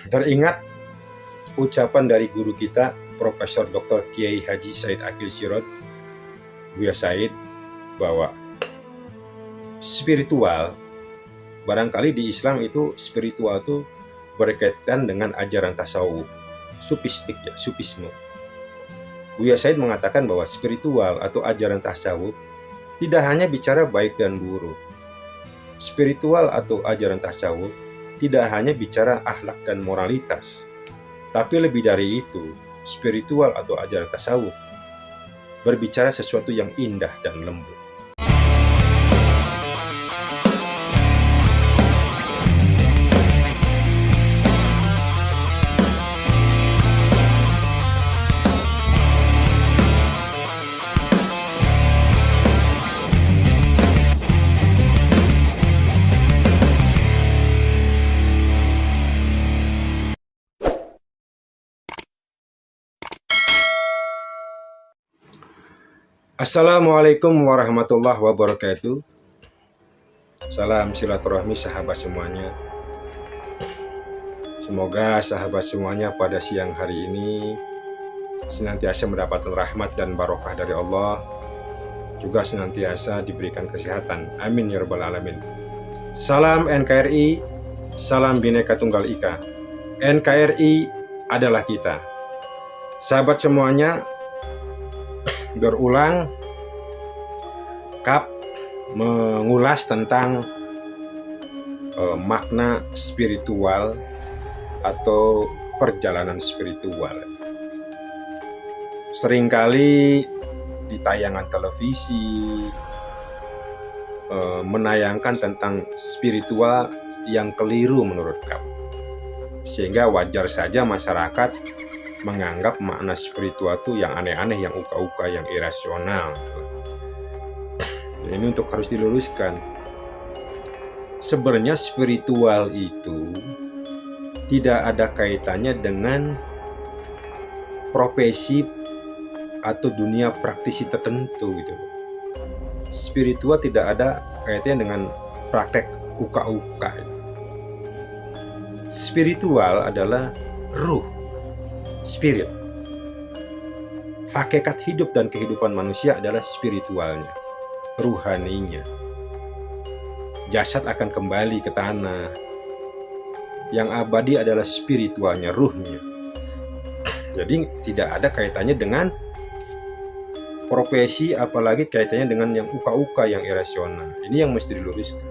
Teringat ucapan dari guru kita, Profesor Dr. Kiai Haji Said Akil Sirot, Buya Said, bahwa spiritual, barangkali di Islam itu spiritual itu berkaitan dengan ajaran tasawuf, sufisme. Buya Said mengatakan bahwa spiritual atau ajaran tasawuf tidak hanya bicara baik dan buruk. Spiritual atau ajaran tasawuf tidak hanya bicara akhlak dan moralitas, tapi lebih dari itu, spiritual atau ajaran tasawuf berbicara sesuatu yang indah dan lembut. Assalamualaikum warahmatullahi wabarakatuh. Salam silaturahmi sahabat semuanya. Semoga sahabat semuanya pada siang hari ini senantiasa mendapatkan rahmat dan barokah dari Allah, juga senantiasa diberikan kesehatan. Amin ya rabbal alamin. Salam NKRI, salam Bhinneka Tunggal Ika. NKRI adalah kita. Sahabat semuanya, berulang mengulas tentang makna spiritual atau perjalanan spiritual. Seringkali di tayangan televisi menayangkan tentang spiritual yang keliru menurut kamu, sehingga wajar saja masyarakat menganggap makna spiritual itu yang aneh-aneh, yang uka-uka, yang irasional. Ini untuk harus diluruskan. Sebenarnya spiritual itu tidak ada kaitannya dengan profesi atau dunia praktisi tertentu gitu. Spiritual tidak ada kaitannya dengan praktek uka-uka. Spiritual adalah ruh, spirit. Hakikat hidup dan kehidupan manusia adalah spiritualnya, ruhaninya. Jasad akan kembali ke tanah. Yang abadi adalah spiritualnya, ruhnya. Jadi tidak ada kaitannya dengan profesi, apalagi kaitannya dengan yang uka-uka, yang irasional. Ini yang mesti diluruskan.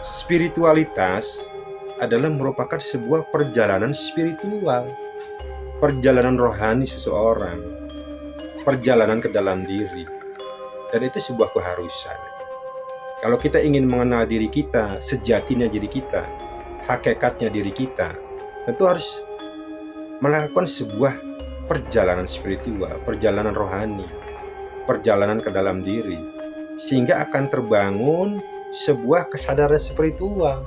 Spiritualitas adalah merupakan sebuah perjalanan spiritual, perjalanan rohani seseorang, perjalanan ke dalam diri. Dan itu sebuah keharusan. Kalau kita ingin mengenal diri kita, sejatinya diri kita, hakikatnya diri kita, tentu harus melakukan sebuah perjalanan spiritual, perjalanan rohani, perjalanan ke dalam diri, sehingga akan terbangun sebuah kesadaran spiritual.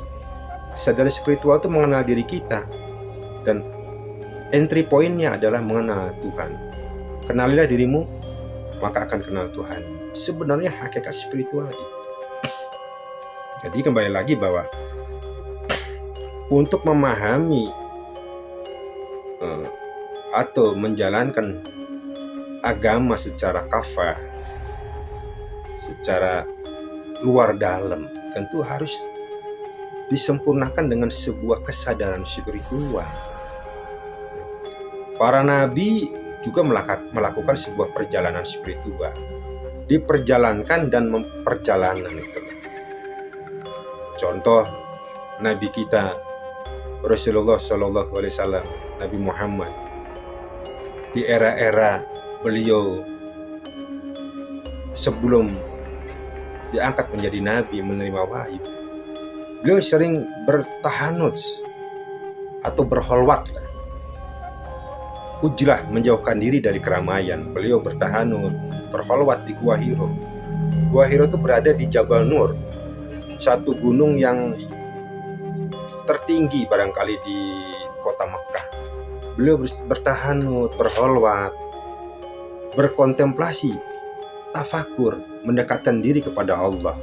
Kesadaran spiritual itu mengenal diri kita, dan entry point-nya adalah mengenal Tuhan. Kenalilah dirimu, maka akan kenal Tuhan. Sebenarnya hakikat spiritual itu. Jadi kembali lagi bahwa untuk memahami atau menjalankan agama secara kafah, secara luar dalam, tentu harus disempurnakan dengan sebuah kesadaran spiritual. Para nabi juga melakukan sebuah perjalanan spiritual, diperjalankan dan memperjalanan itu. Contoh Nabi kita Rasulullah SAW, Nabi Muhammad, di era-era beliau sebelum diangkat menjadi nabi, menerima wahyu, beliau sering bertahanut atau berholwat, ujlah, menjauhkan diri dari keramaian. Beliau bertahanut, berholwat di Gua Hiro. Gua Hiro itu berada di Jabal Nur, satu gunung yang tertinggi barangkali di kota Mekah. Beliau bertahanut, berholwat, berkontemplasi, tafakur, mendekatkan diri kepada Allah.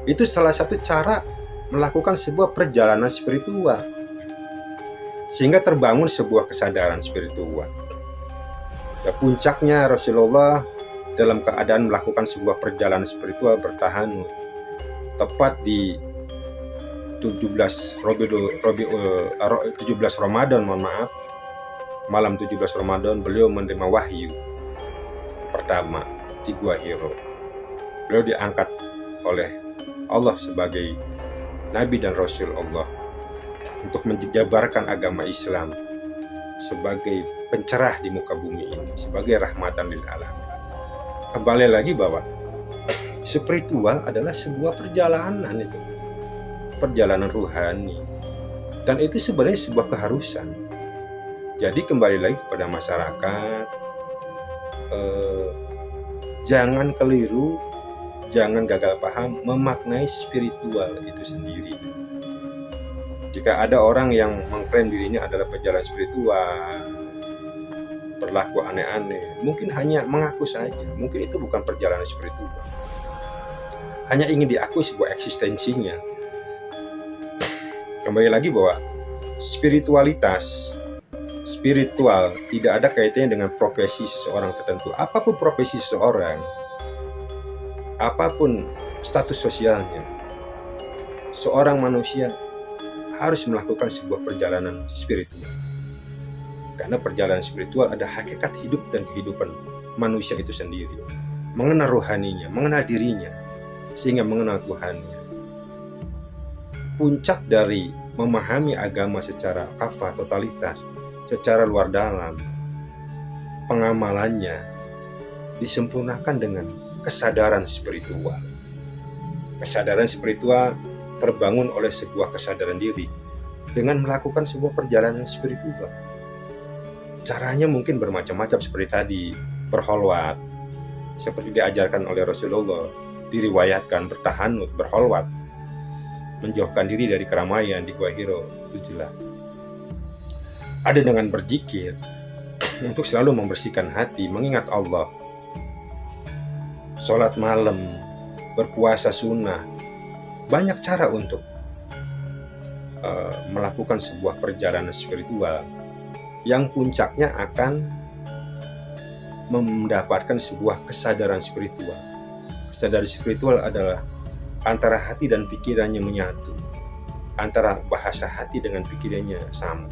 Itu salah satu cara melakukan sebuah perjalanan spiritual. sehingga terbangun sebuah kesadaran spiritual. Dan puncaknya Rasulullah dalam keadaan melakukan sebuah perjalanan spiritual bertahan tepat di 17 Ramadan, malam 17 Ramadan beliau menerima wahyu pertama di Gua Hiro. Beliau diangkat oleh Allah sebagai Nabi dan Rasul Allah untuk menjabarkan agama Islam sebagai pencerah di muka bumi ini, sebagai rahmatan lil alamin. Kembali lagi bahwa spiritual adalah sebuah perjalanan, itu perjalanan ruhani, dan itu sebenarnya sebuah keharusan. Jadi kembali lagi kepada masyarakat, jangan keliru, jangan gagal paham memaknai spiritual itu sendiri. Jika ada orang yang mengklaim dirinya adalah pejalan spiritual, berlaku aneh-aneh, mungkin hanya mengaku saja, mungkin itu bukan perjalanan spiritual, hanya ingin diakui sebuah eksistensinya. Kembali lagi bahwa spiritual tidak ada kaitannya dengan profesi seseorang tertentu. Apapun profesi seseorang, apapun status sosialnya, seorang manusia harus melakukan sebuah perjalanan spiritual. Karena perjalanan spiritual ada hakikat hidup dan kehidupan manusia itu sendiri, mengenal rohaninya, mengenal dirinya, sehingga mengenal Tuhannya. Puncak dari memahami agama secara kafah, totalitas, secara luar dalam, pengamalannya disempurnakan dengan kesadaran spiritual. Kesadaran spiritual terbangun oleh sebuah kesadaran diri dengan melakukan sebuah perjalanan spiritual. Caranya mungkin bermacam-macam seperti tadi, berholwat, seperti diajarkan oleh Rasulullah, diriwayatkan bertahanut, berholwat, menjauhkan diri dari keramaian di Gua Hiro, tujulah. Ada dengan berzikir untuk selalu membersihkan hati, mengingat Allah, sholat malam, berpuasa sunnah. Banyak cara untuk melakukan sebuah perjalanan spiritual yang puncaknya akan mendapatkan sebuah kesadaran spiritual. Kesadaran spiritual adalah antara hati dan pikirannya menyatu, antara bahasa hati dengan pikirannya sama,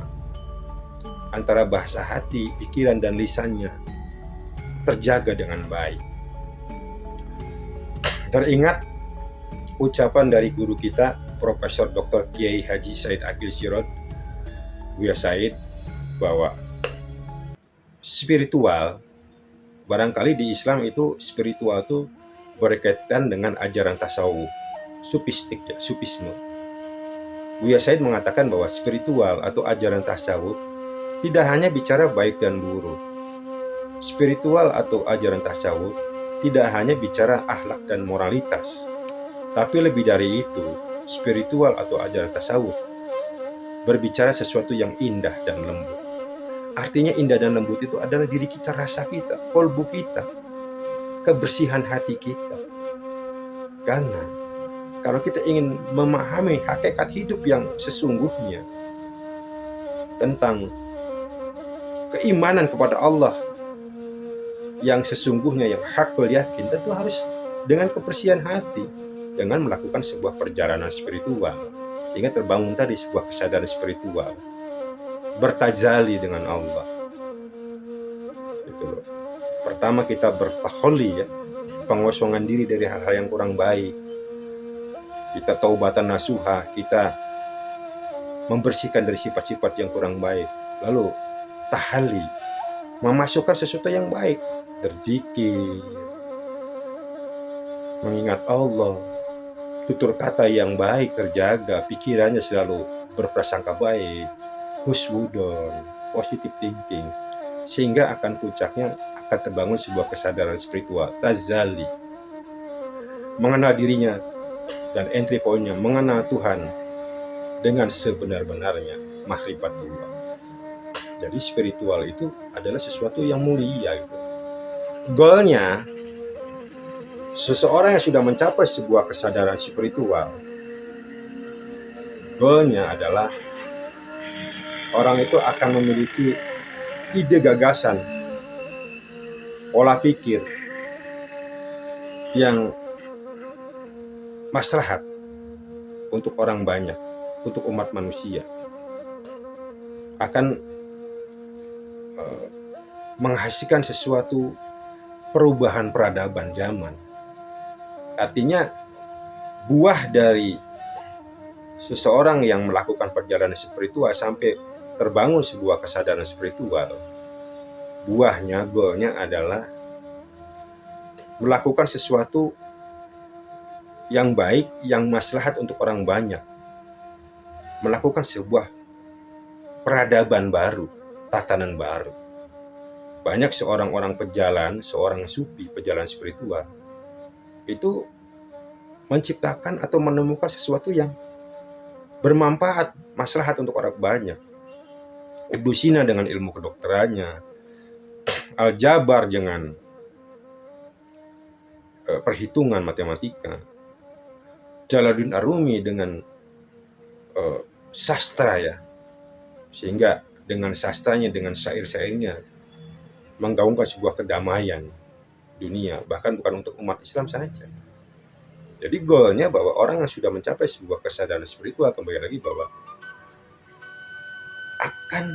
antara bahasa hati, pikiran, dan lisannya terjaga dengan baik. Teringat ucapan dari guru kita, Profesor Dr. Kiai Haji Said Aqil Sirot, Buya Said, bahwa spiritual, barangkali di Islam itu spiritual itu berkaitan dengan ajaran tasawuf, sufistik ya, sufisme. Buya Said mengatakan bahwa spiritual atau ajaran tasawuf tidak hanya bicara baik dan buruk. Spiritual atau ajaran tasawuf tidak hanya bicara akhlak dan moralitas, tapi lebih dari itu, spiritual atau ajaran tasawuf berbicara sesuatu yang indah dan lembut. Artinya indah dan lembut itu adalah diri kita, rasa kita, kolbu kita, kebersihan hati kita. Karena kalau kita ingin memahami hakikat hidup yang sesungguhnya tentang keimanan kepada Allah yang sesungguhnya, yang hakul yakin, tentu harus dengan kebersihan hati, dengan melakukan sebuah perjalanan spiritual, sehingga terbangun tadi sebuah kesadaran spiritual, bertajali dengan Allah. Itu loh. Pertama kita bertakholi ya, pengosongan diri dari hal-hal yang kurang baik. Kita taubatan nasuha, kita membersihkan dari sifat-sifat yang kurang baik. Lalu tahali, memasukkan sesuatu yang baik, berzikir, mengingat Allah, tutur kata yang baik terjaga, pikirannya selalu berprasangka baik, husnudon, positive thinking, sehingga akan puncaknya akan terbangun sebuah kesadaran spiritual, tazali, mengenal dirinya, dan entry pointnya mengenal Tuhan dengan sebenar-benarnya, mahribatullah. Jadi spiritual itu adalah sesuatu yang mulia gitu. Goalnya, seseorang yang sudah mencapai sebuah kesadaran spiritual, goalnya adalah orang itu akan memiliki ide gagasan, pola pikir yang maslahat untuk orang banyak, untuk umat manusia. Akan menghasilkan sesuatu perubahan peradaban zaman. Artinya buah dari seseorang yang melakukan perjalanan spiritual sampai terbangun sebuah kesadaran spiritual, buahnya, goalnya adalah melakukan sesuatu yang baik, yang maslahat untuk orang banyak, melakukan sebuah peradaban baru, tatanan baru. Banyak seorang pejalan, seorang sufi, pejalan spiritual, itu menciptakan atau menemukan sesuatu yang bermanfaat, maslahat untuk orang banyak. Ibnu Sina dengan ilmu kedokterannya, Al-Jabar dengan perhitungan matematika, Jalaluddin Arumi dengan sastra ya, sehingga dengan sastranya, dengan syair-syairnya menggaungkan sebuah kedamaian dunia, bahkan bukan untuk umat Islam saja. Jadi goalnya bahwa orang yang sudah mencapai sebuah kesadaran spiritual, kembali lagi bahwa akan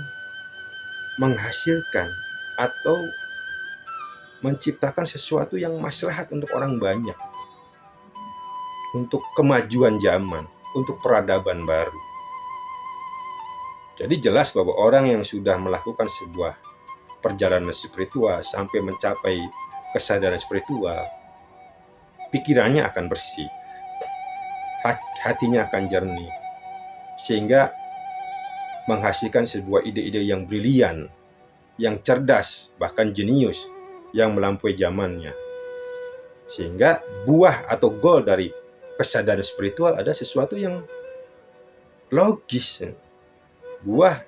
menghasilkan atau menciptakan sesuatu yang maslahat untuk orang banyak, untuk kemajuan zaman, untuk peradaban baru. Jadi jelas bahwa orang yang sudah melakukan sebuah perjalanan spiritual sampai mencapai kesadaran spiritual, pikirannya akan bersih, hatinya akan jernih, sehingga menghasilkan sebuah ide-ide yang brilian, yang cerdas, bahkan jenius, yang melampaui zamannya. Sehingga buah atau goal dari kesadaran spiritual ada sesuatu yang logis. Buah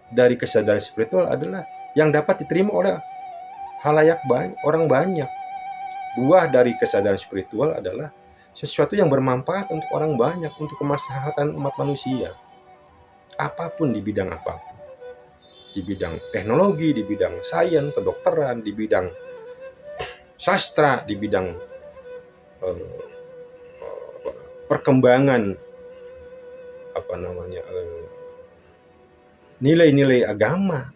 dari kesadaran spiritual adalah yang dapat diterima oleh halayak banyak, orang banyak. Buah dari kesadaran spiritual adalah sesuatu yang bermanfaat untuk orang banyak, untuk kemaslahatan umat manusia. Apapun, di bidang apapun. Di bidang teknologi, di bidang sains, kedokteran, di bidang sastra, di bidang perkembangan nilai-nilai agama,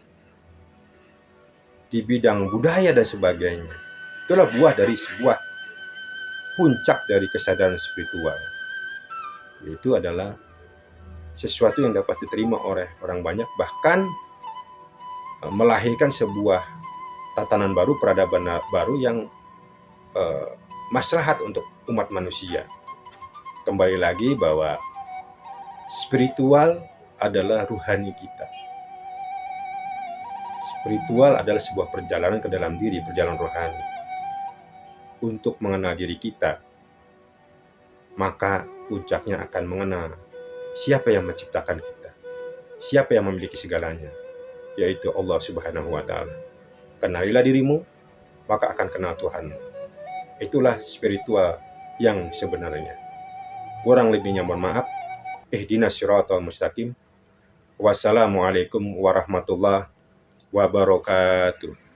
di bidang budaya dan sebagainya. Itulah buah dari sebuah puncak dari kesadaran spiritual. Itu adalah sesuatu yang dapat diterima oleh orang banyak, bahkan melahirkan sebuah tatanan baru, peradaban baru yang maslahat untuk umat manusia. Kembali lagi bahwa spiritual adalah ruhani kita. Spiritual adalah sebuah perjalanan ke dalam diri, perjalanan rohani untuk mengenal diri kita. Maka puncaknya akan mengenal siapa yang menciptakan kita, siapa yang memiliki segalanya, yaitu Allah Subhanahu wa Ta'ala. Kenalilah dirimu, maka akan kenal Tuhanmu. Itulah spiritual yang sebenarnya. Kurang lebihnya mohon maaf. Ihdinas siratal mustaqim. Wassalamualaikum warahmatullahi wabarakatuh.